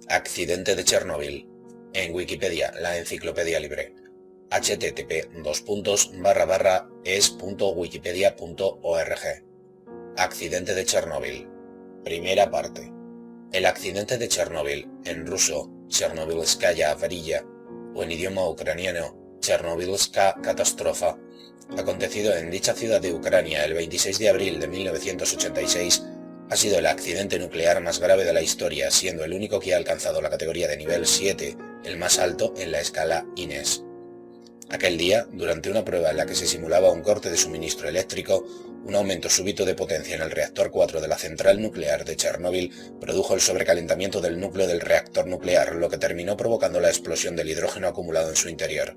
Accidente de Chernóbil. En Wikipedia, la enciclopedia libre. http://es.wikipedia.org. Accidente de Chernóbil. Primera parte. El accidente de Chernóbil, en ruso, Chernobylskaya Avariya, o en idioma ucraniano, Chernobylska Katastrofa, acontecido en dicha ciudad de Ucrania el 26 de abril de 1986, ha sido el accidente nuclear más grave de la historia, siendo el único que ha alcanzado la categoría de nivel 7, el más alto en la escala INES. Aquel día, durante una prueba en la que se simulaba un corte de suministro eléctrico, un aumento súbito de potencia en el reactor 4 de la central nuclear de Chernóbil produjo el sobrecalentamiento del núcleo del reactor nuclear, lo que terminó provocando la explosión del hidrógeno acumulado en su interior.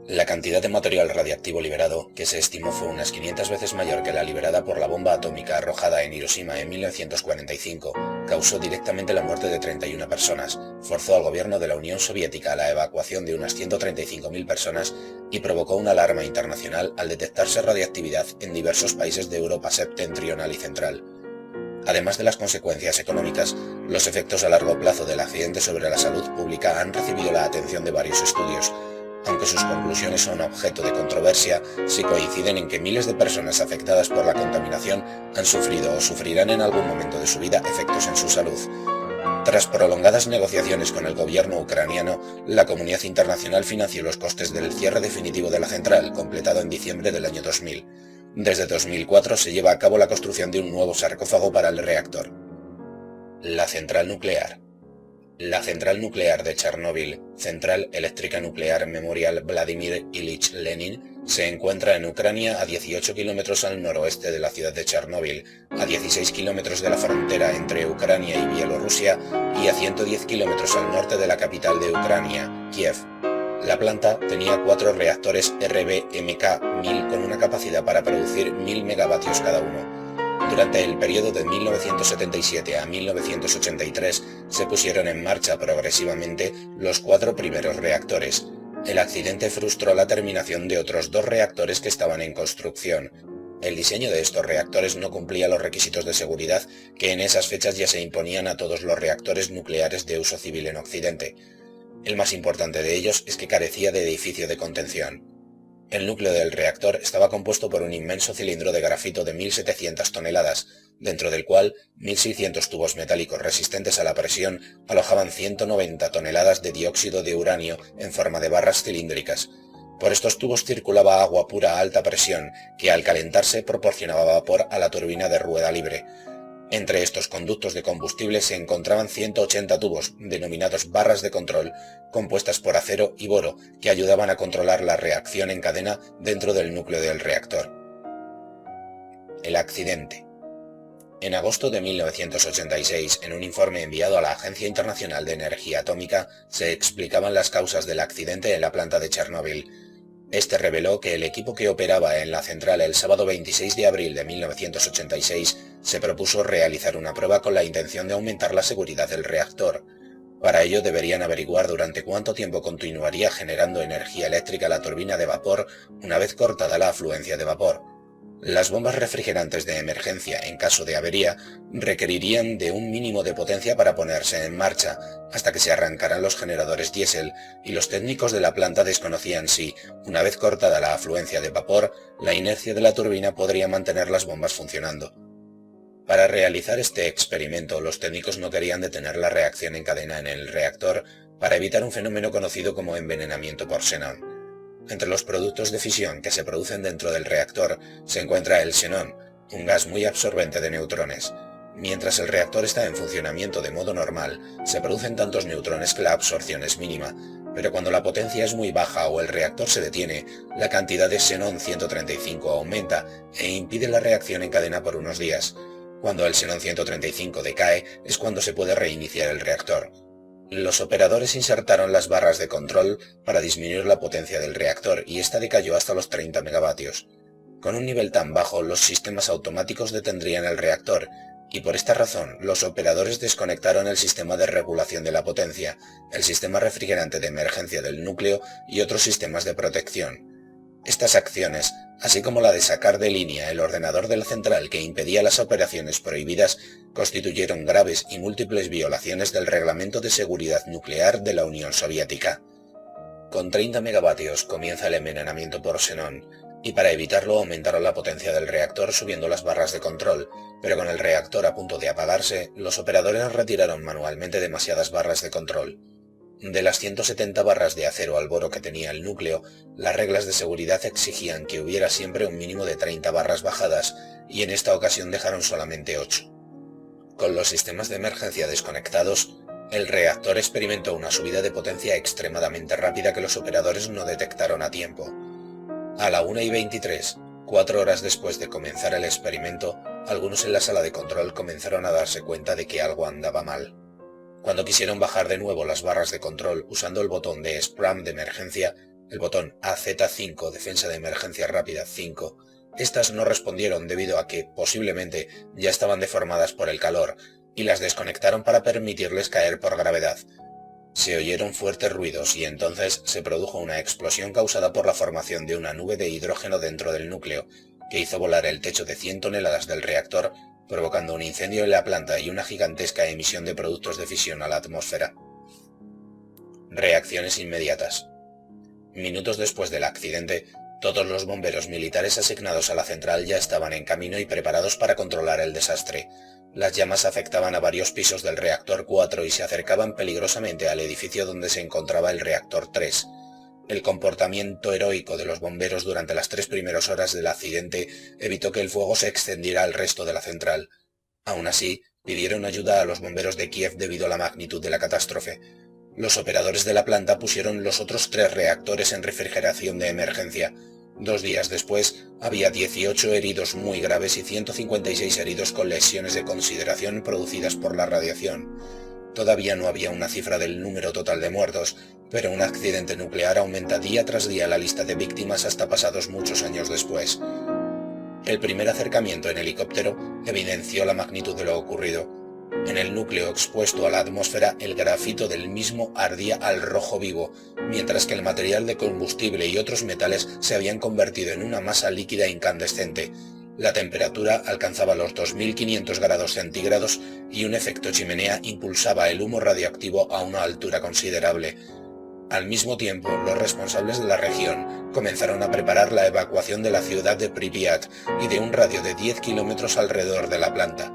La cantidad de material radiactivo liberado, que se estimó fue unas 500 veces mayor que la liberada por la bomba atómica arrojada en Hiroshima en 1945, causó directamente la muerte de 31 personas, forzó al gobierno de la Unión Soviética a la evacuación de unas 135.000 personas y provocó una alarma internacional al detectarse radiactividad en diversos países de Europa septentrional y central. Además de las consecuencias económicas, los efectos a largo plazo del accidente sobre la salud pública han recibido la atención de varios estudios. Aunque sus conclusiones son objeto de controversia, sí coinciden en que miles de personas afectadas por la contaminación han sufrido o sufrirán en algún momento de su vida efectos en su salud. Tras prolongadas negociaciones con el gobierno ucraniano, la comunidad internacional financió los costes del cierre definitivo de la central, completado en diciembre del año 2000. Desde 2004 se lleva a cabo la construcción de un nuevo sarcófago para el reactor. La central nuclear. La central nuclear de Chernóbil, Central Eléctrica Nuclear Memorial Vladimir Ilich Lenin, se encuentra en Ucrania a 18 kilómetros al noroeste de la ciudad de Chernóbil, a 16 kilómetros de la frontera entre Ucrania y Bielorrusia y a 110 kilómetros al norte de la capital de Ucrania, Kiev. La planta tenía 4 reactores RBMK-1000 con una capacidad para producir 1000 megavatios cada uno. Durante el periodo de 1977 a 1983 se pusieron en marcha progresivamente los 4 primeros reactores. El accidente frustró la terminación de otros 2 reactores que estaban en construcción. El diseño de estos reactores no cumplía los requisitos de seguridad que en esas fechas ya se imponían a todos los reactores nucleares de uso civil en Occidente. El más importante de ellos es que carecía de edificio de contención. El núcleo del reactor estaba compuesto por un inmenso cilindro de grafito de 1.700 toneladas, dentro del cual 1.600 tubos metálicos resistentes a la presión alojaban 190 toneladas de dióxido de uranio en forma de barras cilíndricas. Por estos tubos circulaba agua pura a alta presión, que al calentarse proporcionaba vapor a la turbina de rueda libre. Entre estos conductos de combustible se encontraban 180 tubos, denominados barras de control, compuestas por acero y boro, que ayudaban a controlar la reacción en cadena dentro del núcleo del reactor. El accidente. En agosto de 1986, en un informe enviado a la Agencia Internacional de Energía Atómica, se explicaban las causas del accidente en la planta de Chernóbil. Este reveló que el equipo que operaba en la central el sábado 26 de abril de 1986 se propuso realizar una prueba con la intención de aumentar la seguridad del reactor. Para ello deberían averiguar durante cuánto tiempo continuaría generando energía eléctrica la turbina de vapor una vez cortada la afluencia de vapor. Las bombas refrigerantes de emergencia, en caso de avería, requerirían de un mínimo de potencia para ponerse en marcha, hasta que se arrancaran los generadores diésel, y los técnicos de la planta desconocían si, una vez cortada la afluencia de vapor, la inercia de la turbina podría mantener las bombas funcionando. Para realizar este experimento, los técnicos no querían detener la reacción en cadena en el reactor para evitar un fenómeno conocido como envenenamiento por xenón. Entre los productos de fisión que se producen dentro del reactor se encuentra el xenón, un gas muy absorbente de neutrones. Mientras el reactor está en funcionamiento de modo normal, se producen tantos neutrones que la absorción es mínima, pero cuando la potencia es muy baja o el reactor se detiene, la cantidad de xenón 135 aumenta e impide la reacción en cadena por unos días. Cuando el xenón 135 decae es cuando se puede reiniciar el reactor. Los operadores insertaron las barras de control para disminuir la potencia del reactor y esta decayó hasta los 30 megavatios. Con un nivel tan bajo, los sistemas automáticos detendrían el reactor y por esta razón los operadores desconectaron el sistema de regulación de la potencia, el sistema refrigerante de emergencia del núcleo y otros sistemas de protección. Estas acciones, así como la de sacar de línea el ordenador de la central que impedía las operaciones prohibidas, constituyeron graves y múltiples violaciones del Reglamento de Seguridad Nuclear de la Unión Soviética. Con 30 megavatios comienza el envenenamiento por xenón, y para evitarlo aumentaron la potencia del reactor subiendo las barras de control, pero con el reactor a punto de apagarse, los operadores retiraron manualmente demasiadas barras de control. De las 170 barras de acero al boro que tenía el núcleo, las reglas de seguridad exigían que hubiera siempre un mínimo de 30 barras bajadas, y en esta ocasión dejaron solamente 8. Con los sistemas de emergencia desconectados, el reactor experimentó una subida de potencia extremadamente rápida que los operadores no detectaron a tiempo. A la 1:23, 4 horas después de comenzar el experimento, algunos en la sala de control comenzaron a darse cuenta de que algo andaba mal. Cuando quisieron bajar de nuevo las barras de control usando el botón de SPRAM de emergencia, el botón AZ5, defensa de emergencia rápida 5, estas no respondieron debido a que, posiblemente, ya estaban deformadas por el calor, y las desconectaron para permitirles caer por gravedad. Se oyeron fuertes ruidos y entonces se produjo una explosión causada por la formación de una nube de hidrógeno dentro del núcleo, que hizo volar el techo de 100 toneladas del reactor, provocando un incendio en la planta y una gigantesca emisión de productos de fisión a la atmósfera. Reacciones inmediatas. Minutos después del accidente, todos los bomberos militares asignados a la central ya estaban en camino y preparados para controlar el desastre. Las llamas afectaban a varios pisos del reactor 4 y se acercaban peligrosamente al edificio donde se encontraba el reactor 3. El comportamiento heroico de los bomberos durante las 3 primeras horas del accidente evitó que el fuego se extendiera al resto de la central. Aún así, pidieron ayuda a los bomberos de Kiev debido a la magnitud de la catástrofe. Los operadores de la planta pusieron los otros 3 reactores en refrigeración de emergencia. 2 días después, había 18 heridos muy graves y 156 heridos con lesiones de consideración producidas por la radiación. Todavía no había una cifra del número total de muertos, pero un accidente nuclear aumenta día tras día la lista de víctimas hasta pasados muchos años después. El primer acercamiento en helicóptero evidenció la magnitud de lo ocurrido. En el núcleo expuesto a la atmósfera, el grafito del mismo ardía al rojo vivo, mientras que el material de combustible y otros metales se habían convertido en una masa líquida incandescente. La temperatura alcanzaba los 2500 grados centígrados y un efecto chimenea impulsaba el humo radioactivo a una altura considerable. Al mismo tiempo, los responsables de la región comenzaron a preparar la evacuación de la ciudad de Pripyat y de un radio de 10 kilómetros alrededor de la planta.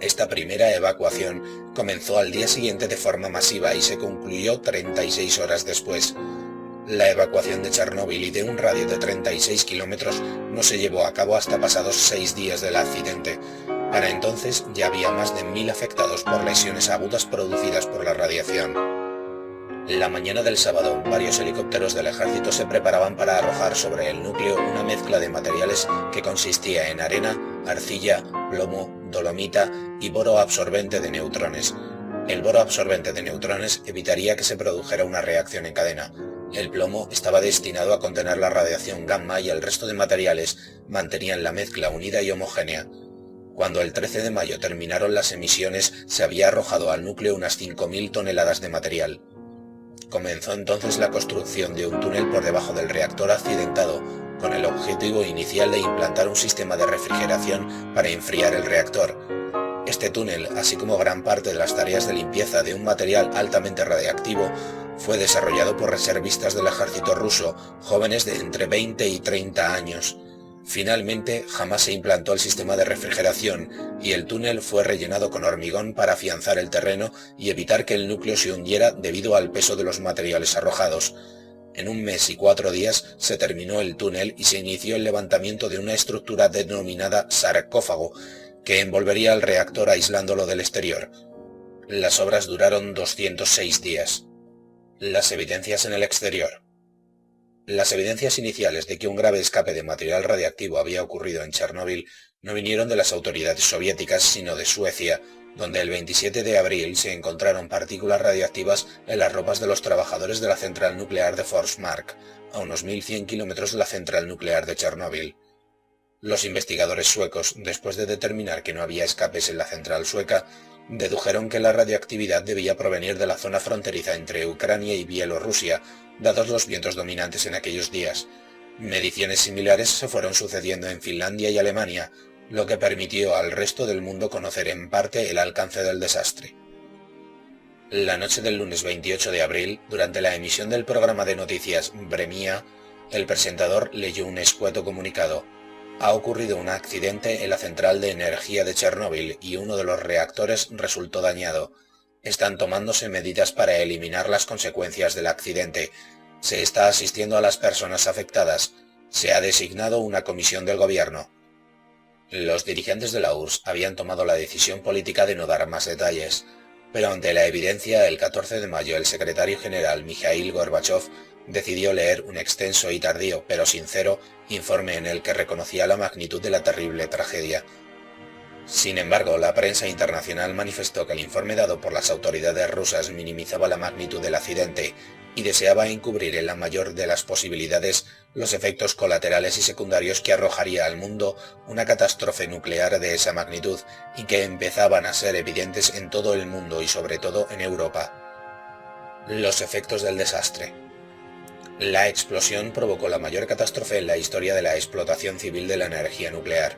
Esta primera evacuación comenzó al día siguiente de forma masiva y se concluyó 36 horas después. La evacuación de Chernóbil y de un radio de 36 kilómetros no se llevó a cabo hasta pasados 6 días del accidente. Para entonces ya había más de 1000 afectados por lesiones agudas producidas por la radiación. La mañana del sábado, varios helicópteros del ejército se preparaban para arrojar sobre el núcleo una mezcla de materiales que consistía en arena, arcilla, plomo, dolomita y boro absorbente de neutrones. El boro absorbente de neutrones evitaría que se produjera una reacción en cadena. El plomo estaba destinado a contener la radiación gamma y el resto de materiales mantenían la mezcla unida y homogénea. Cuando el 13 de mayo terminaron las emisiones, se había arrojado al núcleo unas 5000 toneladas de material. Comenzó entonces la construcción de un túnel por debajo del reactor accidentado, con el objetivo inicial de implantar un sistema de refrigeración para enfriar el reactor. Este túnel, así como gran parte de las tareas de limpieza de un material altamente radiactivo, fue desarrollado por reservistas del ejército ruso, jóvenes de entre 20 y 30 años. Finalmente, jamás se implantó el sistema de refrigeración y el túnel fue rellenado con hormigón para afianzar el terreno y evitar que el núcleo se hundiera debido al peso de los materiales arrojados. En 1 mes y 4 días se terminó el túnel y se inició el levantamiento de una estructura denominada sarcófago, que envolvería el reactor aislándolo del exterior. Las obras duraron 206 días. Las evidencias en el exterior. Las evidencias iniciales de que un grave escape de material radiactivo había ocurrido en Chernóbil no vinieron de las autoridades soviéticas, sino de Suecia, donde el 27 de abril se encontraron partículas radiactivas en las ropas de los trabajadores de la central nuclear de Forsmark, a unos 1100 kilómetros de la central nuclear de Chernóbil. Los investigadores suecos, después de determinar que no había escapes en la central sueca, dedujeron que la radioactividad debía provenir de la zona fronteriza entre Ucrania y Bielorrusia, dados los vientos dominantes en aquellos días. Mediciones similares se fueron sucediendo en Finlandia y Alemania, lo que permitió al resto del mundo conocer en parte el alcance del desastre. La noche del lunes 28 de abril, durante la emisión del programa de noticias Vremia, el presentador leyó un escueto comunicado. Ha ocurrido un accidente en la central de energía de Chernóbil y uno de los reactores resultó dañado. Están tomándose medidas para eliminar las consecuencias del accidente. Se está asistiendo a las personas afectadas. Se ha designado una comisión del gobierno. Los dirigentes de la URSS habían tomado la decisión política de no dar más detalles, pero ante la evidencia, el 14 de mayo el secretario general Mikhail Gorbachev decidió leer un extenso y tardío, pero sincero, informe en el que reconocía la magnitud de la terrible tragedia. Sin embargo, la prensa internacional manifestó que el informe dado por las autoridades rusas minimizaba la magnitud del accidente y deseaba encubrir en la mayor de las posibilidades los efectos colaterales y secundarios que arrojaría al mundo una catástrofe nuclear de esa magnitud y que empezaban a ser evidentes en todo el mundo y sobre todo en Europa. Los efectos del desastre. La explosión provocó la mayor catástrofe en la historia de la explotación civil de la energía nuclear.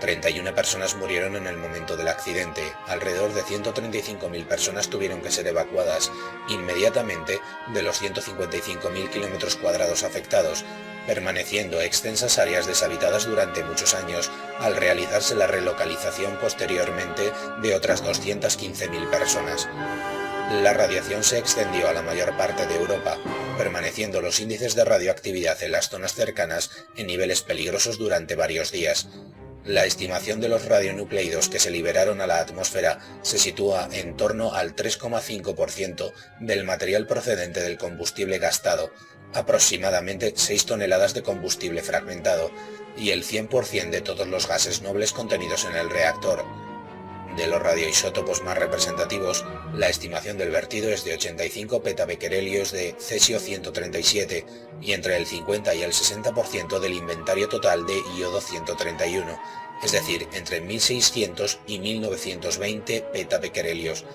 31 personas murieron en el momento del accidente, alrededor de 135.000 personas tuvieron que ser evacuadas inmediatamente de los 155.000 kilómetros cuadrados afectados, permaneciendo extensas áreas deshabitadas durante muchos años, al realizarse la relocalización posteriormente de otras 215.000 personas. La radiación se extendió a la mayor parte de Europa, permaneciendo los índices de radioactividad en las zonas cercanas en niveles peligrosos durante varios días. La estimación de los radionucleidos que se liberaron a la atmósfera se sitúa en torno al 3,5% del material procedente del combustible gastado, aproximadamente 6 toneladas de combustible fragmentado, y el 100% de todos los gases nobles contenidos en el reactor. De los radioisótopos más representativos, la estimación del vertido es de 85 petabecquerelios de cesio-137 y entre el 50 y el 60% del inventario total de iodo-131, es decir, entre 1600 y 1920 petabecquerelios.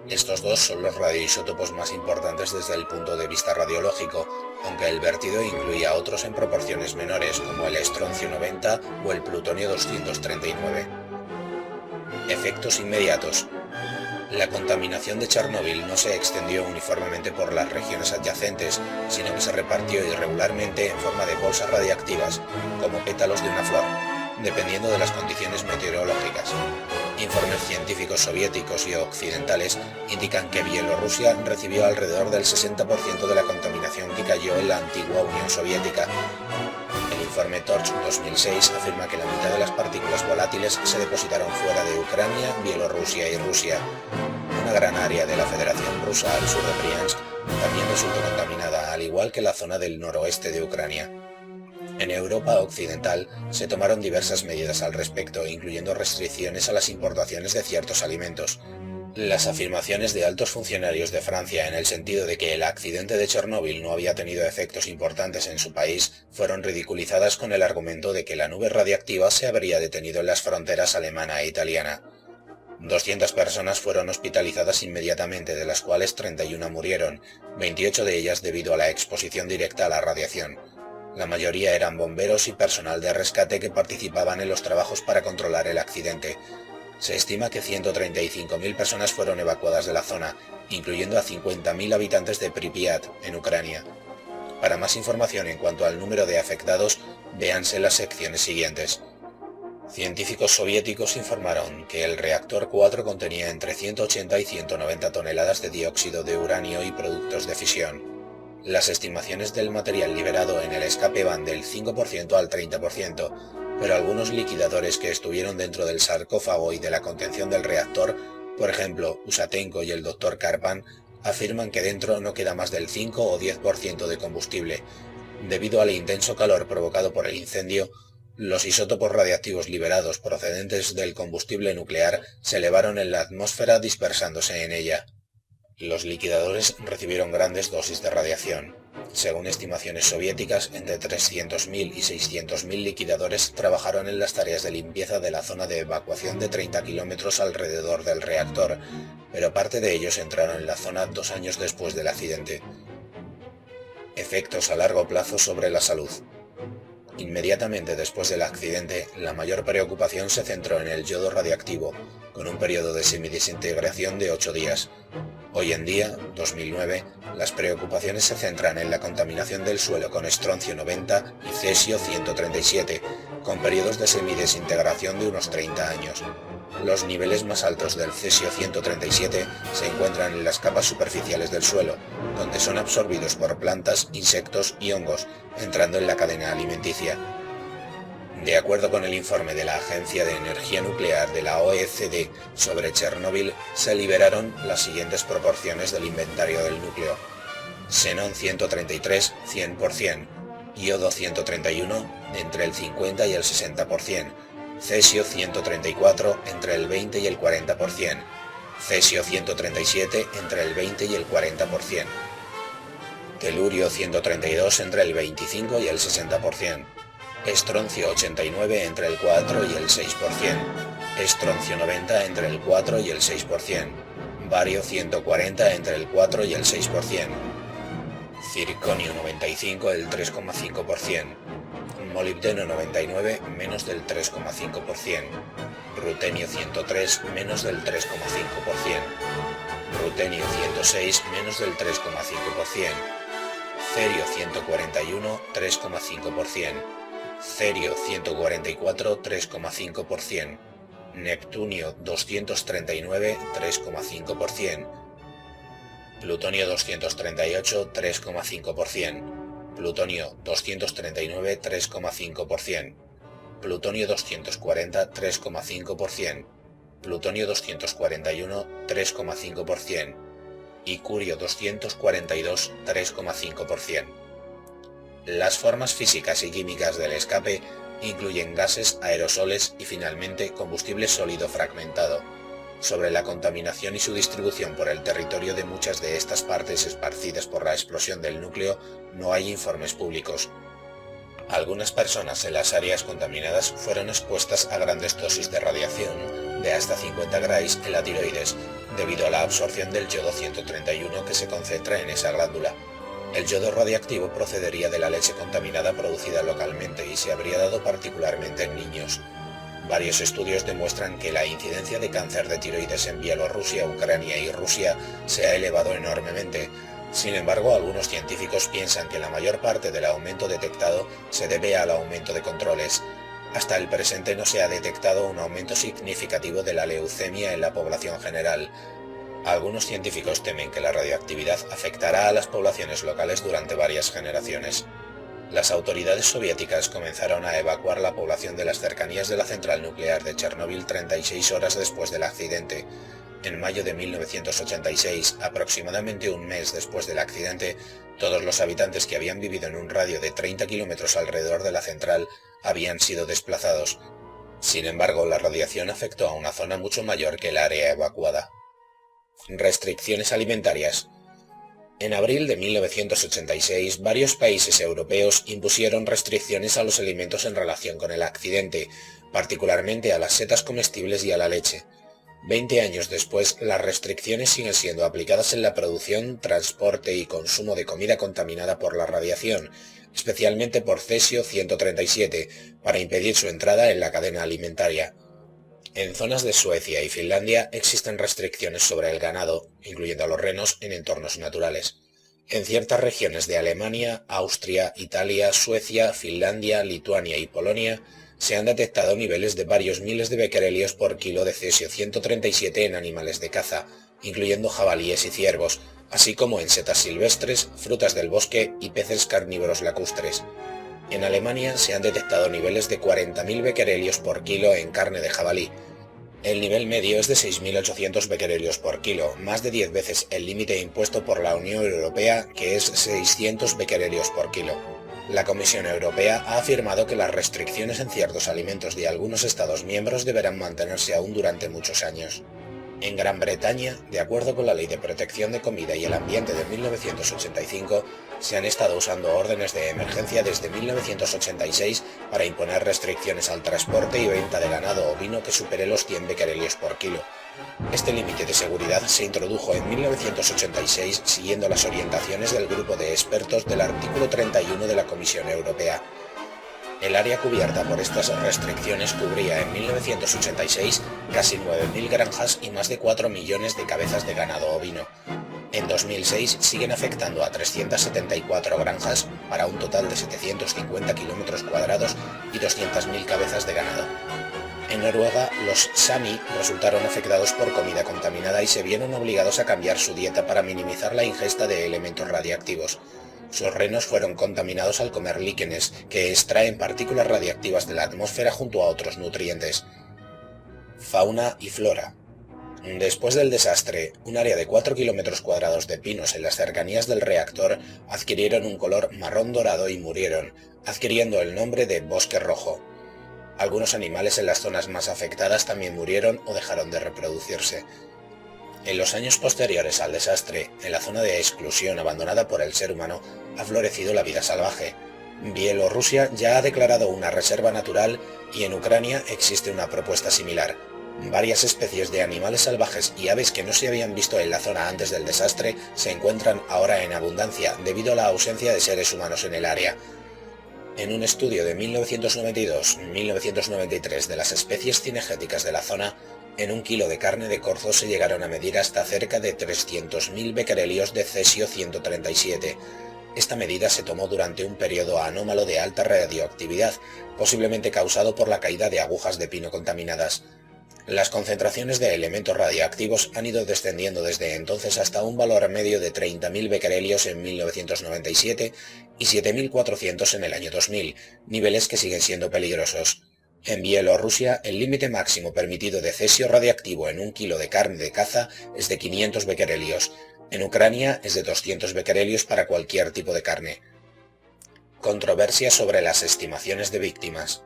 Estos dos son los radioisótopos más importantes desde el punto de vista radiológico, aunque el vertido incluía otros en proporciones menores como el estroncio 90 o el plutonio 239. Efectos inmediatos. La contaminación de Chernóbil no se extendió uniformemente por las regiones adyacentes, sino que se repartió irregularmente en forma de bolsas radiactivas, como pétalos de una flor, dependiendo de las condiciones meteorológicas. Informes científicos soviéticos y occidentales indican que Bielorrusia recibió alrededor del 60% de la contaminación que cayó en la antigua Unión Soviética. El informe Torch 2006 afirma que la mitad de las partículas volátiles se depositaron fuera de Ucrania, Bielorrusia y Rusia. Una gran área de la Federación Rusa al sur de Briansk también resultó contaminada, al igual que la zona del noroeste de Ucrania. En Europa occidental se tomaron diversas medidas al respecto, incluyendo restricciones a las importaciones de ciertos alimentos. Las afirmaciones de altos funcionarios de Francia en el sentido de que el accidente de Chernóbil no había tenido efectos importantes en su país fueron ridiculizadas con el argumento de que la nube radiactiva se habría detenido en las fronteras alemana e italiana. 200 personas fueron hospitalizadas inmediatamente, de las cuales 31 murieron, 28 de ellas debido a la exposición directa a la radiación. La mayoría eran bomberos y personal de rescate que participaban en los trabajos para controlar el accidente. Se estima que 135.000 personas fueron evacuadas de la zona, incluyendo a 50.000 habitantes de Pripyat, en Ucrania. Para más información en cuanto al número de afectados, véanse las secciones siguientes. Científicos soviéticos informaron que el reactor 4 contenía entre 180 y 190 toneladas de dióxido de uranio y productos de fisión. Las estimaciones del material liberado en el escape van del 5% al 30%, pero algunos liquidadores que estuvieron dentro del sarcófago y de la contención del reactor, por ejemplo, Usatenko y el Dr. Karpan, afirman que dentro no queda más del 5 o 10% de combustible. Debido al intenso calor provocado por el incendio, los isótopos radiactivos liberados procedentes del combustible nuclear se elevaron en la atmósfera dispersándose en ella. Los liquidadores recibieron grandes dosis de radiación. Según estimaciones soviéticas, entre 300.000 y 600.000 liquidadores trabajaron en las tareas de limpieza de la zona de evacuación de 30 kilómetros alrededor del reactor, pero parte de ellos entraron en la zona 2 años después del accidente. Efectos a largo plazo sobre la salud. Inmediatamente después del accidente, la mayor preocupación se centró en el yodo radiactivo, con un periodo de semidesintegración de 8 días. Hoy en día, 2009, las preocupaciones se centran en la contaminación del suelo con estroncio 90 y cesio 137, con periodos de semidesintegración de unos 30 años. Los niveles más altos del cesio 137 se encuentran en las capas superficiales del suelo, donde son absorbidos por plantas, insectos y hongos, entrando en la cadena alimenticia. De acuerdo con el informe de la Agencia de Energía Nuclear de la OECD sobre Chernóbil, se liberaron las siguientes proporciones del inventario del núcleo: xenón 133, 100%, iodo 131, entre el 50 y el 60%, cesio 134, entre el 20 y el 40%, cesio 137, entre el 20 y el 40%, telurio 132, entre el 25 y el 60%, estroncio 89, entre el 4 y el 6%, estroncio 90, entre el 4 y el 6%, bario 140, entre el 4 y el 6%, circonio 95, el 3,5%, molibdeno 99, menos del 3,5%, rutenio 103, menos del 3,5%, rutenio 106, menos del 3,5%, cerio 141, 3,5%, cerio 144, 3,5%, neptunio 239, 3,5%, plutonio 238, 3,5%, plutonio 239, 3,5%, plutonio 240, 3,5%, plutonio 241, 3,5% y curio 242, 3,5%. Las formas físicas y químicas del escape incluyen gases, aerosoles y finalmente combustible sólido fragmentado. Sobre la contaminación y su distribución por el territorio de muchas de estas partes esparcidas por la explosión del núcleo no hay informes públicos. Algunas personas en las áreas contaminadas fueron expuestas a grandes dosis de radiación de hasta 50 grays en la tiroides, debido a la absorción del yodo 131 que se concentra en esa glándula. El yodo radiactivo procedería de la leche contaminada producida localmente y se habría dado particularmente en niños. Varios estudios demuestran que la incidencia de cáncer de tiroides en Bielorrusia, Ucrania y Rusia se ha elevado enormemente. Sin embargo, algunos científicos piensan que la mayor parte del aumento detectado se debe al aumento de controles. Hasta el presente no se ha detectado un aumento significativo de la leucemia en la población general. Algunos científicos temen que la radioactividad afectará a las poblaciones locales durante varias generaciones. Las autoridades soviéticas comenzaron a evacuar la población de las cercanías de la central nuclear de Chernóbil 36 horas después del accidente. En mayo de 1986, aproximadamente un mes después del accidente, todos los habitantes que habían vivido en un radio de 30 kilómetros alrededor de la central habían sido desplazados. Sin embargo, la radiación afectó a una zona mucho mayor que el área evacuada. Restricciones alimentarias. En abril de 1986, varios países europeos impusieron restricciones a los alimentos en relación con el accidente, particularmente a las setas comestibles y a la leche. 20 años después, las restricciones siguen siendo aplicadas en la producción, transporte y consumo de comida contaminada por la radiación, especialmente por cesio 137, para impedir su entrada en la cadena alimentaria. En zonas de Suecia y Finlandia existen restricciones sobre el ganado, incluyendo a los renos, en entornos naturales. En ciertas regiones de Alemania, Austria, Italia, Suecia, Finlandia, Lituania y Polonia se han detectado niveles de varios miles de becquerelios por kilo de cesio 137 en animales de caza, incluyendo jabalíes y ciervos, así como en setas silvestres, frutas del bosque y peces carnívoros lacustres. En Alemania se han detectado niveles de 40.000 becquerelios por kilo en carne de jabalí. El nivel medio es de 6.800 becquerelios por kilo, más de 10 veces el límite impuesto por la Unión Europea, que es 600 becquerelios por kilo. La Comisión Europea ha afirmado que las restricciones en ciertos alimentos de algunos Estados miembros deberán mantenerse aún durante muchos años. En Gran Bretaña, de acuerdo con la Ley de Protección de Comida y el Ambiente de 1985, se han estado usando órdenes de emergencia desde 1986 para imponer restricciones al transporte y venta de ganado ovino que supere los 100 becquerelios por kilo. Este límite de seguridad se introdujo en 1986 siguiendo las orientaciones del grupo de expertos del artículo 31 de la Comisión Europea. El área cubierta por estas restricciones cubría en 1986 casi 9.000 granjas y más de 4 millones de cabezas de ganado ovino. En 2006 siguen afectando a 374 granjas para un total de 750 kilómetros cuadrados y 200.000 cabezas de ganado. En Noruega, los sami resultaron afectados por comida contaminada y se vieron obligados a cambiar su dieta para minimizar la ingesta de elementos radiactivos. Sus renos fueron contaminados al comer líquenes, que extraen partículas radiactivas de la atmósfera junto a otros nutrientes. Fauna y flora. Después del desastre, un área de 4 kilómetros cuadrados de pinos en las cercanías del reactor adquirieron un color marrón dorado y murieron, adquiriendo el nombre de bosque rojo. Algunos animales en las zonas más afectadas también murieron o dejaron de reproducirse. En los años posteriores al desastre, en la zona de exclusión abandonada por el ser humano, ha florecido la vida salvaje. Bielorrusia ya ha declarado una reserva natural y en Ucrania existe una propuesta similar. Varias especies de animales salvajes y aves que no se habían visto en la zona antes del desastre se encuentran ahora en abundancia debido a la ausencia de seres humanos en el área. En un estudio de 1992-1993 de las especies cinegéticas de la zona, en un kilo de carne de corzo se llegaron a medir hasta cerca de 300.000 becquerelios de cesio 137. Esta medida se tomó durante un periodo anómalo de alta radioactividad, posiblemente causado por la caída de agujas de pino contaminadas. Las concentraciones de elementos radiactivos han ido descendiendo desde entonces hasta un valor medio de 30.000 becquerelios en 1997 y 7.400 en el año 2000, niveles que siguen siendo peligrosos. En Bielorrusia, el límite máximo permitido de cesio radiactivo en un kilo de carne de caza es de 500 becquerelios. En Ucrania es de 200 becquerelios para cualquier tipo de carne. Controversia sobre las estimaciones de víctimas.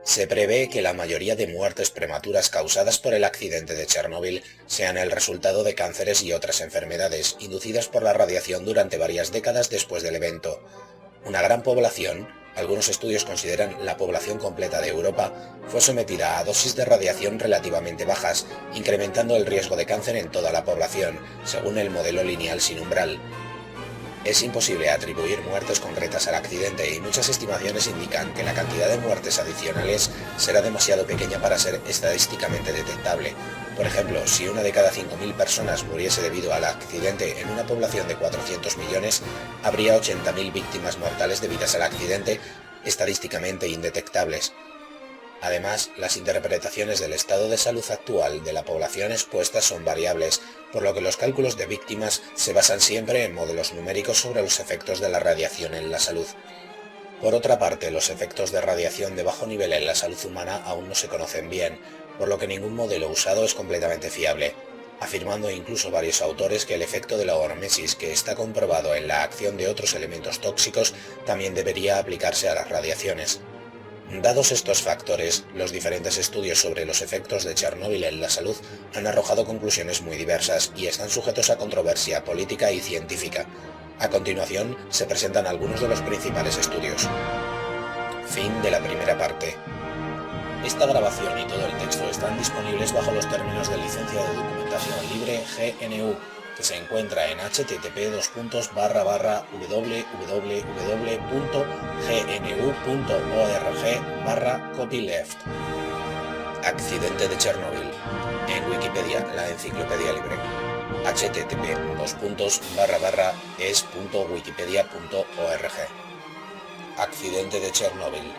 Se prevé que la mayoría de muertes prematuras causadas por el accidente de Chernóbil sean el resultado de cánceres y otras enfermedades inducidas por la radiación durante varias décadas después del evento. Una gran población, algunos estudios consideran la población completa de Europa, fue sometida a dosis de radiación relativamente bajas, incrementando el riesgo de cáncer en toda la población, según el modelo lineal sin umbral. Es imposible atribuir muertes concretas al accidente y muchas estimaciones indican que la cantidad de muertes adicionales será demasiado pequeña para ser estadísticamente detectable. Por ejemplo, si una de cada 5.000 personas muriese debido al accidente en una población de 400 millones, habría 80.000 víctimas mortales debidas al accidente, estadísticamente indetectables. Además, las interpretaciones del estado de salud actual de la población expuesta son variables, por lo que los cálculos de víctimas se basan siempre en modelos numéricos sobre los efectos de la radiación en la salud. Por otra parte, los efectos de radiación de bajo nivel en la salud humana aún no se conocen bien, por lo que ningún modelo usado es completamente fiable, afirmando incluso varios autores que el efecto de la hormesis que está comprobado en la acción de otros elementos tóxicos también debería aplicarse a las radiaciones. Dados estos factores, los diferentes estudios sobre los efectos de Chernóbil en la salud han arrojado conclusiones muy diversas y están sujetos a controversia política y científica. A continuación, se presentan algunos de los principales estudios. Fin de la primera parte. Esta grabación y todo el texto están disponibles bajo los términos de licencia de documentación libre GNU, que se encuentra en http://www.gnu.org/copyleft. Accidente de Chernóbil. En Wikipedia, la enciclopedia libre. http://es.wikipedia.org. Accidente de Chernóbil.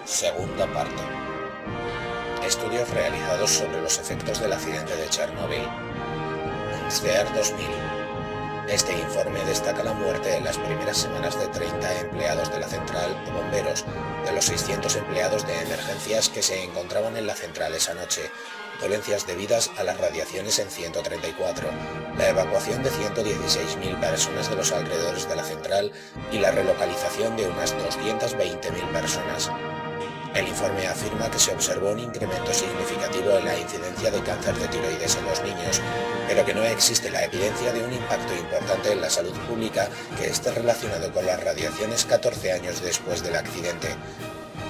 Segunda parte. Estudios realizados sobre los efectos del accidente de Chernóbil. UNSCEAR 2000. Este informe destaca la muerte en las primeras semanas de 30 empleados de la central de bomberos, de los 600 empleados de emergencias que se encontraban en la central esa noche, dolencias debidas a las radiaciones en 134, la evacuación de 116.000 personas de los alrededores de la central y la relocalización de unas 220.000 personas. El informe afirma que se observó un incremento significativo en la incidencia de cáncer de tiroides en los niños, pero que no existe la evidencia de un impacto importante en la salud pública que esté relacionado con las radiaciones 14 años después del accidente.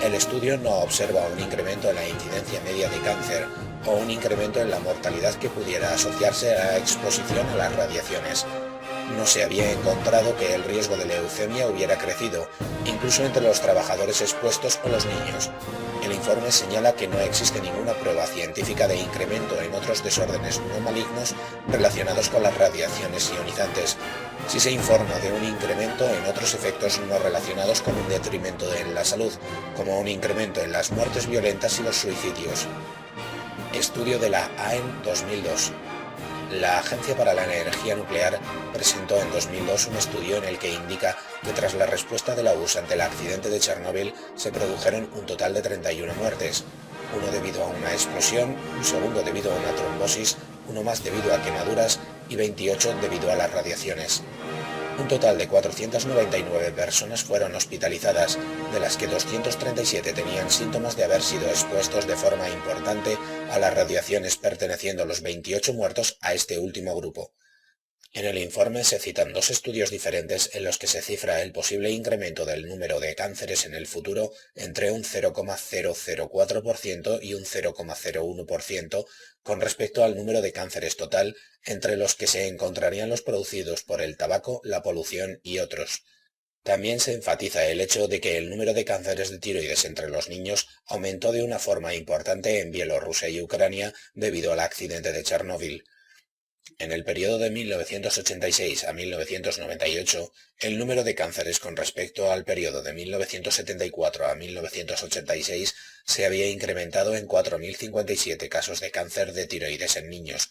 El estudio no observa un incremento en la incidencia media de cáncer o un incremento en la mortalidad que pudiera asociarse a la exposición a las radiaciones. no se había encontrado que el riesgo de leucemia hubiera crecido, incluso entre los trabajadores expuestos o los niños. El informe señala que no existe ninguna prueba científica de incremento en otros desórdenes no malignos relacionados con las radiaciones ionizantes. Sí se informa de un incremento en otros efectos no relacionados con un detrimento en la salud, como un incremento en las muertes violentas y los suicidios. Estudio de la AEN 2002. La Agencia para la Energía Nuclear presentó en 2002 un estudio en el que indica que tras la respuesta de la URSS ante el accidente de Chernóbil se produjeron un total de 31 muertes, uno debido a una explosión, un segundo debido a una trombosis, uno más debido a quemaduras y 28 debido a las radiaciones. Un total de 499 personas fueron hospitalizadas, de las que 237 tenían síntomas de haber sido expuestos de forma importante a las radiaciones, perteneciendo los 28 muertos a este último grupo. En el informe se citan dos estudios diferentes en los que se cifra el posible incremento del número de cánceres en el futuro entre un 0,004% y un 0,01% con respecto al número de cánceres total, entre los que se encontrarían los producidos por el tabaco, la polución y otros. También se enfatiza el hecho de que el número de cánceres de tiroides entre los niños aumentó de una forma importante en Bielorrusia y Ucrania debido al accidente de Chernóbil. En el periodo de 1986 a 1998, el número de cánceres con respecto al periodo de 1974 a 1986 se había incrementado en 4.057 casos de cáncer de tiroides en niños.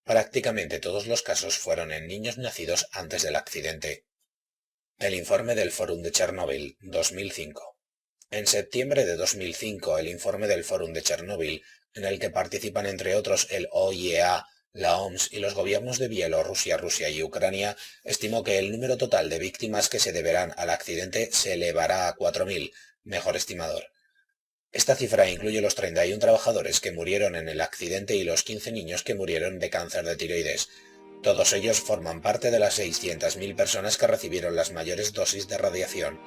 Prácticamente todos los casos fueron en niños nacidos antes del accidente. El informe del Fórum de Chernóbil, 2005. En septiembre de 2005, el informe del Fórum de Chernóbil, en el que participan entre otros el OIEA, la OMS y los gobiernos de Bielorrusia, Rusia y Ucrania, estimó que el número total de víctimas que se deberán al accidente se elevará a 4.000, mejor estimador. Esta cifra incluye los 31 trabajadores que murieron en el accidente y los 15 niños que murieron de cáncer de tiroides. Todos ellos forman parte de las 600.000 personas que recibieron las mayores dosis de radiación.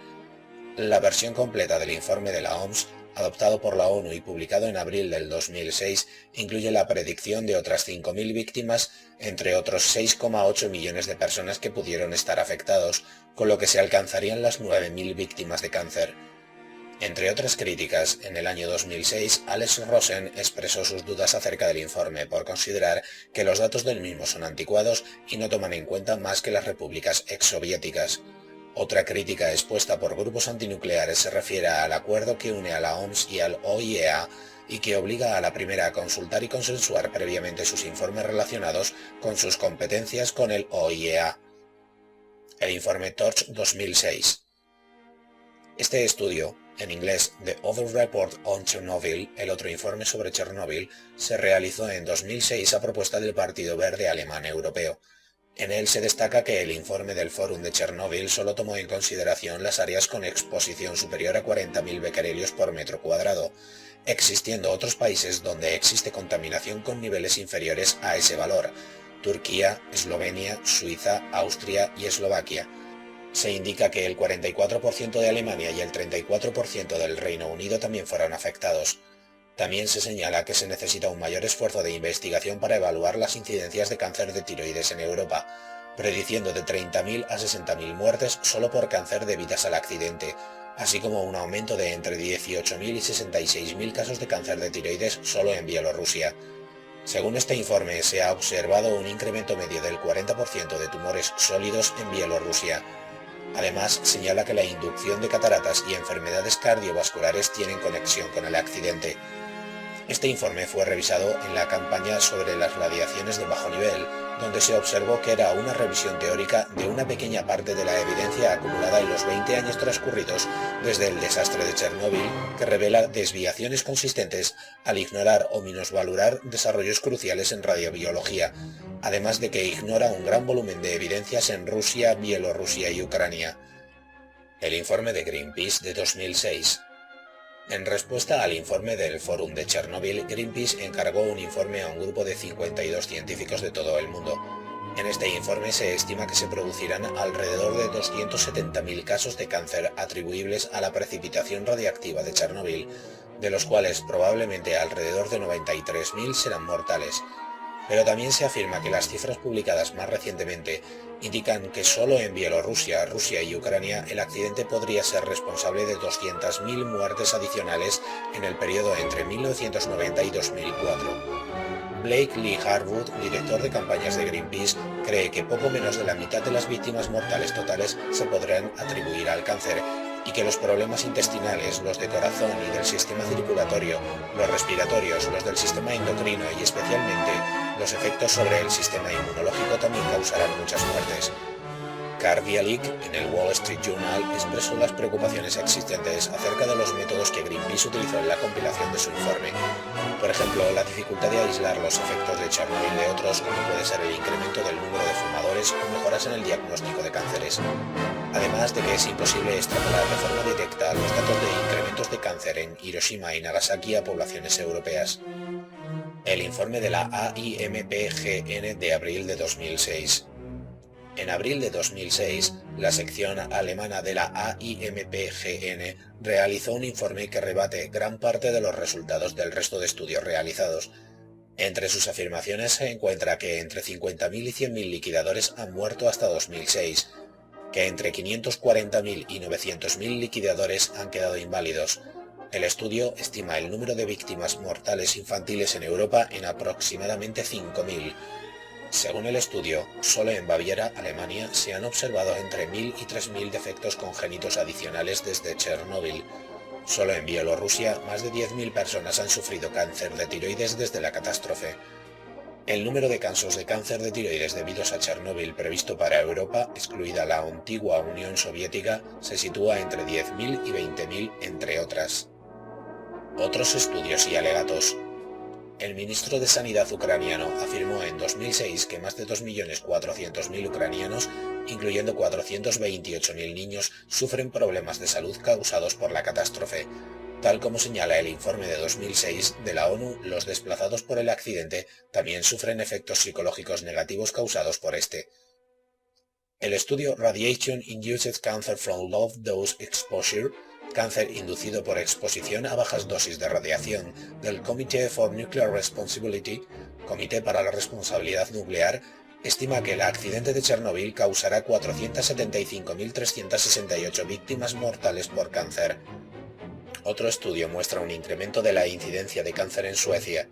La versión completa del informe de la OMS, adoptado por la ONU y publicado en abril del 2006, incluye la predicción de otras 5.000 víctimas, entre otros 6,8 millones de personas que pudieron estar afectados, con lo que se alcanzarían las 9.000 víctimas de cáncer. Entre otras críticas, en el año 2006, Alex Rosen expresó sus dudas acerca del informe por considerar que los datos del mismo son anticuados y no toman en cuenta más que las repúblicas exsoviéticas. Otra crítica expuesta por grupos antinucleares se refiere al acuerdo que une a la OMS y al OIEA y que obliga a la primera a consultar y consensuar previamente sus informes relacionados con sus competencias con el OIEA. El informe Torch 2006. Este estudio, en inglés The Other Report on Chernobyl, el otro informe sobre Chernóbil, se realizó en 2006 a propuesta del Partido Verde Alemán Europeo. En él se destaca que el informe del Fórum de Chernóbil solo tomó en consideración las áreas con exposición superior a 40.000 becquerelios por metro cuadrado, existiendo otros países donde existe contaminación con niveles inferiores a ese valor: Turquía, Eslovenia, Suiza, Austria y Eslovaquia. Se indica que el 44% de Alemania y el 34% del Reino Unido también fueron afectados. También se señala que se necesita un mayor esfuerzo de investigación para evaluar las incidencias de cáncer de tiroides en Europa, prediciendo de 30.000 a 60.000 muertes solo por cáncer debidas al accidente, así como un aumento de entre 18.000 y 66.000 casos de cáncer de tiroides solo en Bielorrusia. Según este informe, se ha observado un incremento medio del 40% de tumores sólidos en Bielorrusia. Además, señala que la inducción de cataratas y enfermedades cardiovasculares tienen conexión con el accidente. Este informe fue revisado en la campaña sobre las radiaciones de bajo nivel, donde se observó que era una revisión teórica de una pequeña parte de la evidencia acumulada en los 20 años transcurridos desde el desastre de Chernóbil, que revela desviaciones consistentes al ignorar o minusvalorar desarrollos cruciales en radiobiología, además de que ignora un gran volumen de evidencias en Rusia, Bielorrusia y Ucrania. El informe de Greenpeace de 2006. En respuesta al informe del Fórum de Chernóbil, Greenpeace encargó un informe a un grupo de 52 científicos de todo el mundo. En este informe se estima que se producirán alrededor de 270.000 casos de cáncer atribuibles a la precipitación radiactiva de Chernóbil, de los cuales probablemente alrededor de 93.000 serán mortales. pero también se afirma que las cifras publicadas más recientemente indican que solo en Bielorrusia, Rusia y Ucrania el accidente podría ser responsable de 200.000 muertes adicionales en el periodo entre 1990 y 2004. Blake Lee Harwood, director de campañas de Greenpeace, cree que poco menos de la mitad de las víctimas mortales totales se podrán atribuir al cáncer y que los problemas intestinales, los de corazón y del sistema circulatorio, los respiratorios, los del sistema endocrino y especialmente los efectos sobre el sistema inmunológico también causarán muchas muertes. Karl Bialik, en el Wall Street Journal, expresó las preocupaciones existentes acerca de los métodos que Greenpeace utilizó en la compilación de su informe. Por ejemplo, la dificultad de aislar los efectos de Chernobyl de otros, como puede ser el incremento del número de fumadores o mejoras en el diagnóstico de cánceres. Además de que es imposible extrapolar de forma directa los datos de incrementos de cáncer en Hiroshima y Nagasaki a poblaciones europeas. El informe de la AIMPGN de abril de 2006. En abril de 2006, la sección alemana de la AIMPGN realizó un informe que rebate gran parte de los resultados del resto de estudios realizados. Entre sus afirmaciones se encuentra que entre 50.000 y 100.000 liquidadores han muerto hasta 2006, que entre 540.000 y 900.000 liquidadores han quedado inválidos. El estudio estima el número de víctimas mortales infantiles en Europa en aproximadamente 5.000. Según el estudio, solo en Baviera, Alemania, se han observado entre 1.000 y 3.000 defectos congénitos adicionales desde Chernóbil. Solo en Bielorrusia, más de 10.000 personas han sufrido cáncer de tiroides desde la catástrofe. El número de casos de cáncer de tiroides debidos a Chernóbil previsto para Europa, excluida la antigua Unión Soviética, se sitúa entre 10.000 y 20.000, entre otras. Otros estudios y alegatos. El ministro de Sanidad ucraniano afirmó en 2006 que más de 2.400.000 ucranianos, incluyendo 428.000 niños, sufren problemas de salud causados por la catástrofe. Tal como señala el informe de 2006 de la ONU, los desplazados por el accidente también sufren efectos psicológicos negativos causados por este. El estudio Radiation-Induced Cancer from Low Dose Exposure, cáncer inducido por exposición a bajas dosis de radiación, del Committee for Nuclear Responsibility, Comité para la Responsabilidad Nuclear, estima que el accidente de Chernóbil causará 475.368 víctimas mortales por cáncer. Otro estudio muestra un incremento de la incidencia de cáncer en Suecia.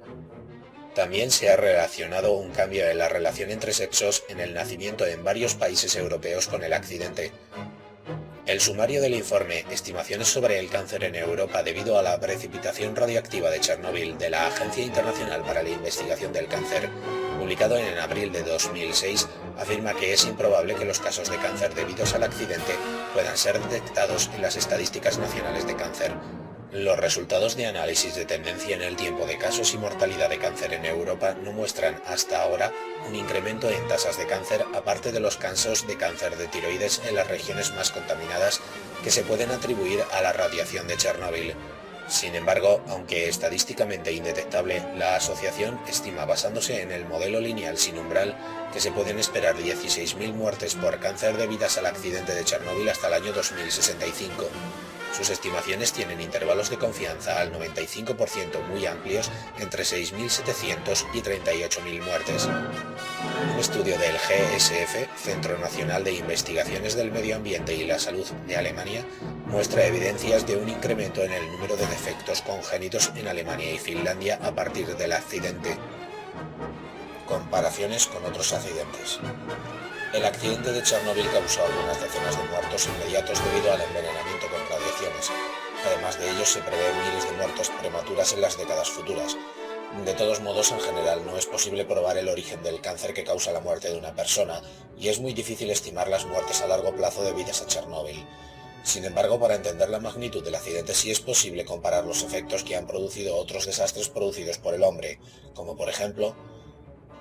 También se ha relacionado un cambio en la relación entre sexos en el nacimiento en varios países europeos con el accidente. El sumario del informe Estimaciones sobre el cáncer en Europa debido a la precipitación radioactiva de Chernóbil de la Agencia Internacional para la Investigación del Cáncer, publicado en abril de 2006, afirma que es improbable que los casos de cáncer debidos al accidente puedan ser detectados en las estadísticas nacionales de cáncer. Los resultados de análisis de tendencia en el tiempo de casos y mortalidad de cáncer en Europa no muestran hasta ahora un incremento en tasas de cáncer aparte de los casos de cáncer de tiroides en las regiones más contaminadas que se pueden atribuir a la radiación de Chernóbil. Sin embargo, aunque estadísticamente indetectable, la asociación estima, basándose en el modelo lineal sin umbral, que se pueden esperar 16.000 muertes por cáncer debidas al accidente de Chernóbil hasta el año 2065. Sus estimaciones tienen intervalos de confianza al 95% muy amplios, entre 6.700 y 38.000 muertes. Un estudio del GSF, Centro Nacional de Investigaciones del Medio Ambiente y la Salud de Alemania, muestra evidencias de un incremento en el número de defectos congénitos en Alemania y Finlandia a partir del accidente. Comparaciones con otros accidentes. El accidente de Chernóbil causó algunas decenas de muertos inmediatos debido al envenenamiento con radiaciones. Además de ellos, se prevén miles de muertes prematuras en las décadas futuras. De todos modos, en general, no es posible probar el origen del cáncer que causa la muerte de una persona, y es muy difícil estimar las muertes a largo plazo debidas a Chernóbil. Sin embargo, para entender la magnitud del accidente sí es posible comparar los efectos que han producido otros desastres producidos por el hombre, como por ejemplo,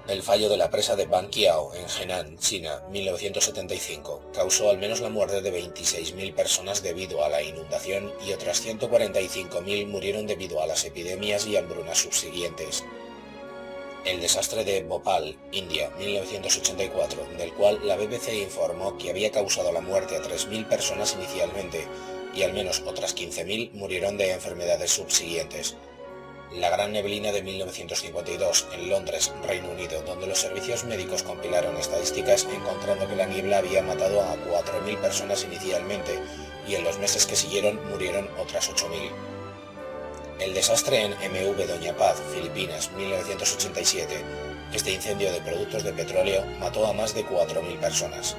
el fallo de la presa de Banqiao en Henan, China, 1975, causó al menos la muerte de 26.000 personas debido a la inundación y otras 145.000 murieron debido a las epidemias y hambrunas subsiguientes. El desastre de Bhopal, India, 1984, del cual la BBC informó que había causado la muerte a 3.000 personas inicialmente y al menos otras 15.000 murieron de enfermedades subsiguientes. La Gran Neblina de 1952, en Londres, Reino Unido, donde los servicios médicos compilaron estadísticas encontrando que la niebla había matado a 4.000 personas inicialmente y en los meses que siguieron murieron otras 8.000. El desastre en MV Doña Paz, Filipinas, 1987. Este incendio de productos de petróleo mató a más de 4.000 personas.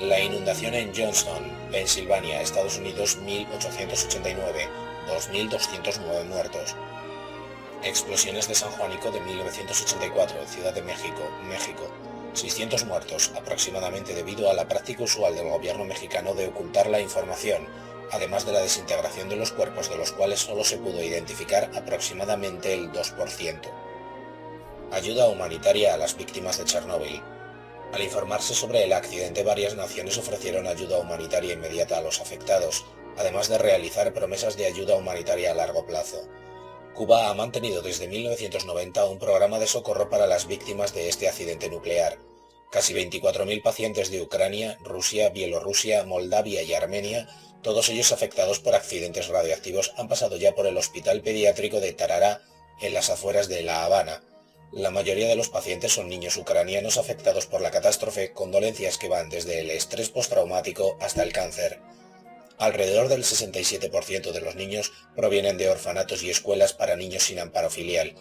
La inundación en Johnston, Pensilvania, Estados Unidos, 1889, 2.209 muertos. Explosiones de San Juanico de 1984, Ciudad de México, México. 600 muertos, aproximadamente debido a la práctica usual del gobierno mexicano de ocultar la información, además de la desintegración de los cuerpos de los cuales solo se pudo identificar aproximadamente el 2%. Ayuda humanitaria a las víctimas de Chernóbil. Al informarse sobre el accidente, varias naciones ofrecieron ayuda humanitaria inmediata a los afectados, además de realizar promesas de ayuda humanitaria a largo plazo. Cuba ha mantenido desde 1990 un programa de socorro para las víctimas de este accidente nuclear. Casi 24.000 pacientes de Ucrania, Rusia, Bielorrusia, Moldavia y Armenia, todos ellos afectados por accidentes radioactivos, han pasado ya por el Hospital Pediátrico de Tarará, en las afueras de La Habana. La mayoría de los pacientes son niños ucranianos afectados por la catástrofe, con dolencias que van desde el estrés postraumático hasta el cáncer. Alrededor del 67% de los niños provienen de orfanatos y escuelas para niños sin amparo filial.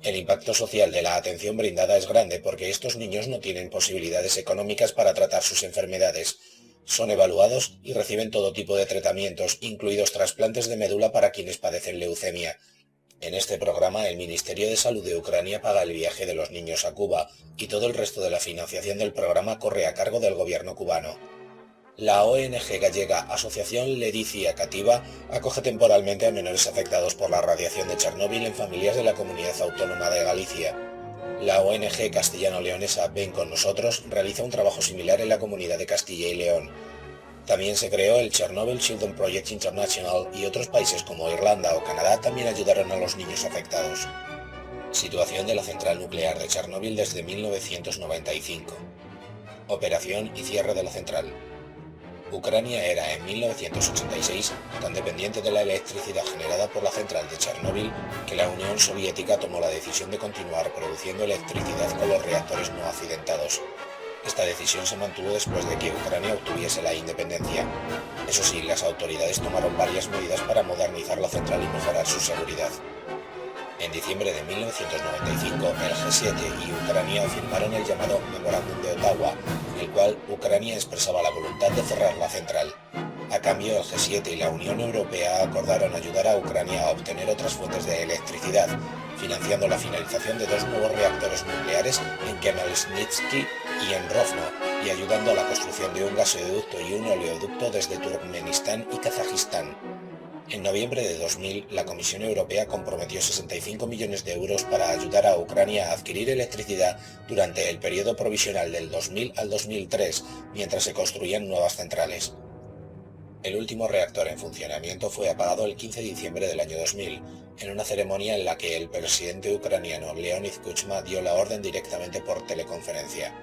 El impacto social de la atención brindada es grande porque estos niños no tienen posibilidades económicas para tratar sus enfermedades. Son evaluados y reciben todo tipo de tratamientos, incluidos trasplantes de médula para quienes padecen leucemia. En este programa, el Ministerio de Salud de Ucrania paga el viaje de los niños a Cuba y todo el resto de la financiación del programa corre a cargo del gobierno cubano. La ONG gallega Asociación Ledicia Cativa acoge temporalmente a menores afectados por la radiación de Chernóbil en familias de la Comunidad Autónoma de Galicia. La ONG castellano-leonesa Ven con Nosotros realiza un trabajo similar en la comunidad de Castilla y León. También se creó el Chernobyl Children Project International y otros países como Irlanda o Canadá también ayudaron a los niños afectados. Situación de la central nuclear de Chernóbil desde 1995. Operación y cierre de la central. Ucrania era en 1986 tan dependiente de la electricidad generada por la central de Chernóbil que la Unión Soviética tomó la decisión de continuar produciendo electricidad con los reactores no accidentados. Esta decisión se mantuvo después de que Ucrania obtuviese la independencia. Eso sí, las autoridades tomaron varias medidas para modernizar la central y mejorar su seguridad. En diciembre de 1995, el G7 y Ucrania firmaron el llamado Memorándum de Ottawa, en el cual Ucrania expresaba la voluntad de cerrar la central. A cambio, el G7 y la Unión Europea acordaron ayudar a Ucrania a obtener otras fuentes de electricidad, financiando la finalización de 2 nuevos reactores nucleares en Khmelnytskyi y en Rovno, y ayudando a la construcción de un gasoducto y un oleoducto desde Turkmenistán y Kazajistán. En noviembre de 2000, la Comisión Europea comprometió 65 millones de euros para ayudar a Ucrania a adquirir electricidad durante el periodo provisional del 2000 al 2003, mientras se construían nuevas centrales. El último reactor en funcionamiento fue apagado el 15 de diciembre del año 2000, en una ceremonia en la que el presidente ucraniano Leonid Kuchma dio la orden directamente por teleconferencia.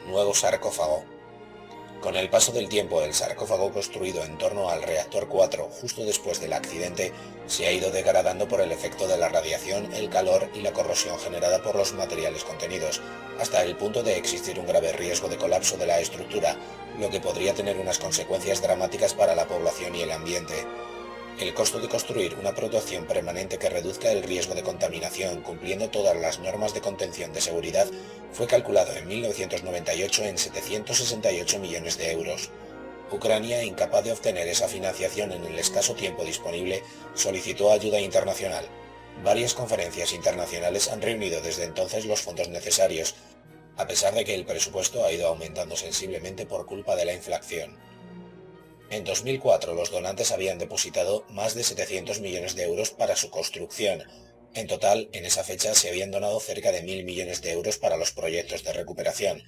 Nuevo sarcófago. Con el paso del tiempo, el sarcófago construido en torno al reactor 4 justo después del accidente se ha ido degradando por el efecto de la radiación, el calor y la corrosión generada por los materiales contenidos, hasta el punto de existir un grave riesgo de colapso de la estructura, lo que podría tener unas consecuencias dramáticas para la población y el ambiente. El costo de construir una protección permanente que reduzca el riesgo de contaminación cumpliendo todas las normas de contención de seguridad fue calculado en 1998 en 768 millones de euros. Ucrania, incapaz de obtener esa financiación en el escaso tiempo disponible, solicitó ayuda internacional. Varias conferencias internacionales han reunido desde entonces los fondos necesarios, a pesar de que el presupuesto ha ido aumentando sensiblemente por culpa de la inflación. En 2004 los donantes habían depositado más de 700 millones de euros para su construcción. En total, en esa fecha se habían donado cerca de 1.000 millones de euros para los proyectos de recuperación.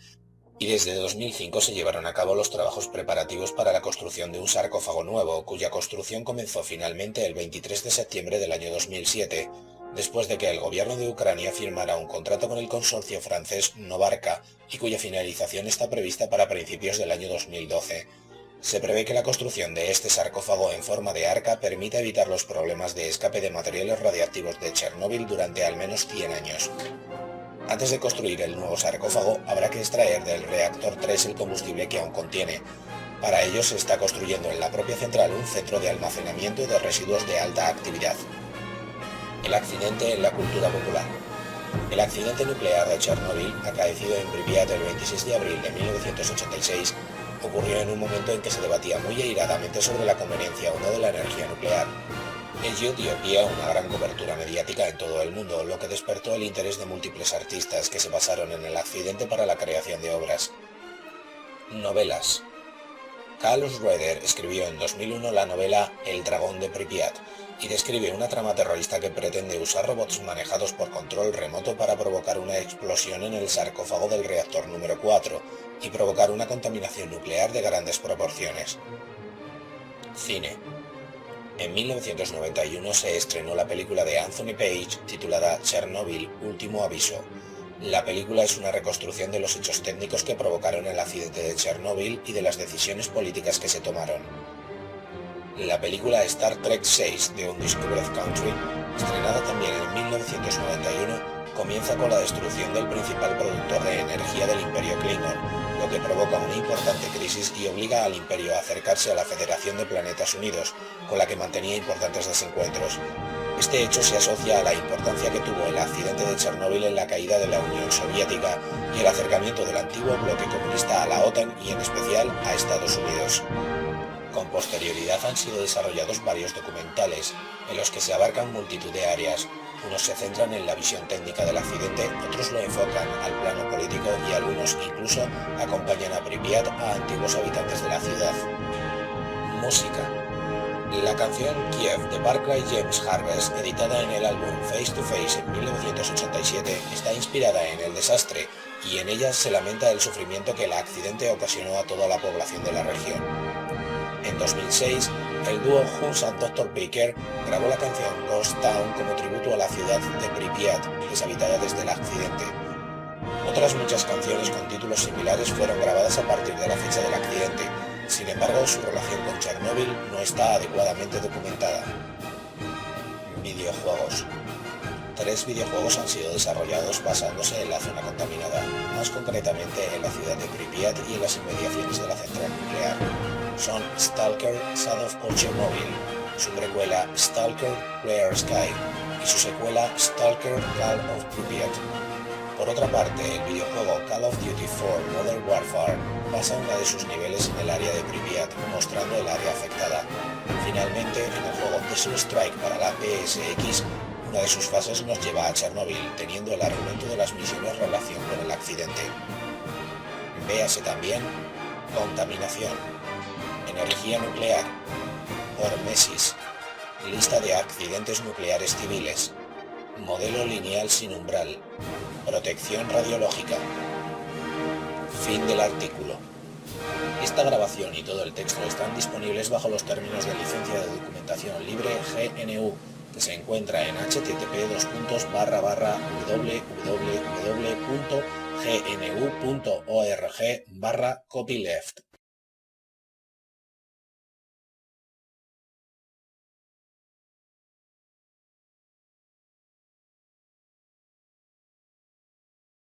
Y desde 2005 se llevaron a cabo los trabajos preparativos para la construcción de un sarcófago nuevo, cuya construcción comenzó finalmente el 23 de septiembre del año 2007, después de que el gobierno de Ucrania firmara un contrato con el consorcio francés Novarca y cuya finalización está prevista para principios del año 2012. Se prevé que la construcción de este sarcófago en forma de arca permita evitar los problemas de escape de materiales radiactivos de Chernóbil durante al menos 100 años. Antes de construir el nuevo sarcófago, habrá que extraer del reactor 3 el combustible que aún contiene. Para ello se está construyendo en la propia central un centro de almacenamiento de residuos de alta actividad. El accidente en la cultura popular. El accidente nuclear de Chernóbil, acaecido en Pripyat el 26 de abril de 1986, ocurrió en un momento en que se debatía muy airadamente sobre la conveniencia o no de la energía nuclear. Ello dio pie a una gran cobertura mediática en todo el mundo, lo que despertó el interés de múltiples artistas que se basaron en el accidente para la creación de obras. Novelas. Carl Schroeder escribió en 2001 la novela El dragón de Pripyat y describe una trama terrorista que pretende usar robots manejados por control remoto para provocar una explosión en el sarcófago del reactor número 4 y provocar una contaminación nuclear de grandes proporciones. Cine. En 1991 se estrenó la película de Anthony Page titulada Chernobyl, Último Aviso. La película es una reconstrucción de los hechos técnicos que provocaron el accidente de Chernóbil y de las decisiones políticas que se tomaron. La película Star Trek VI de Undiscovered Country, estrenada también en 1991, comienza con la destrucción del principal productor de energía del Imperio Klingon, lo que provoca una importante crisis y obliga al Imperio a acercarse a la Federación de Planetas Unidos, con la que mantenía importantes desencuentros. Este hecho se asocia a la importancia que tuvo el accidente de Chernóbil en la caída de la Unión Soviética y el acercamiento del antiguo bloque comunista a la OTAN y en especial a Estados Unidos. Con posterioridad han sido desarrollados varios documentales, en los que se abarcan multitud de áreas. Unos se centran en la visión técnica del accidente, otros lo enfocan al plano político y algunos incluso acompañan a Pripyat a antiguos habitantes de la ciudad. Música. La canción Kiev de Barclay James Harvest, editada en el álbum Face to Face en 1987, está inspirada en el desastre y en ella se lamenta el sufrimiento que el accidente ocasionó a toda la población de la región. En 2006, el dúo Huns and Dr. Baker grabó la canción Ghost Town como tributo a la ciudad de Pripyat, deshabitada desde el accidente. Otras muchas canciones con títulos similares fueron grabadas a partir de la fecha del accidente. Sin embargo, su relación con Chernóbil no está adecuadamente documentada. Videojuegos. 3 videojuegos han sido desarrollados basándose en la zona contaminada, más concretamente en la ciudad de Pripyat y en las inmediaciones de la central nuclear. Son Stalker Shadow of Chernobyl, su precuela Stalker Clear Sky y su secuela Stalker Call of Pripyat. Por otra parte, el videojuego Call of Duty 4 Modern Warfare basa una de sus niveles en el área de Pripyat, mostrando el área afectada. Finalmente, en el juego Desert Strike para la PSX, una de sus fases nos lleva a Chernóbil, teniendo el argumento de las misiones en relación con el accidente. Véase también contaminación, energía nuclear, hormesis, lista de accidentes nucleares civiles, modelo lineal sin umbral, protección radiológica. Fin del artículo. Esta grabación y todo el texto están disponibles bajo los términos de licencia de documentación libre GNU, que se encuentra en http://www.gnu.org/copyleft.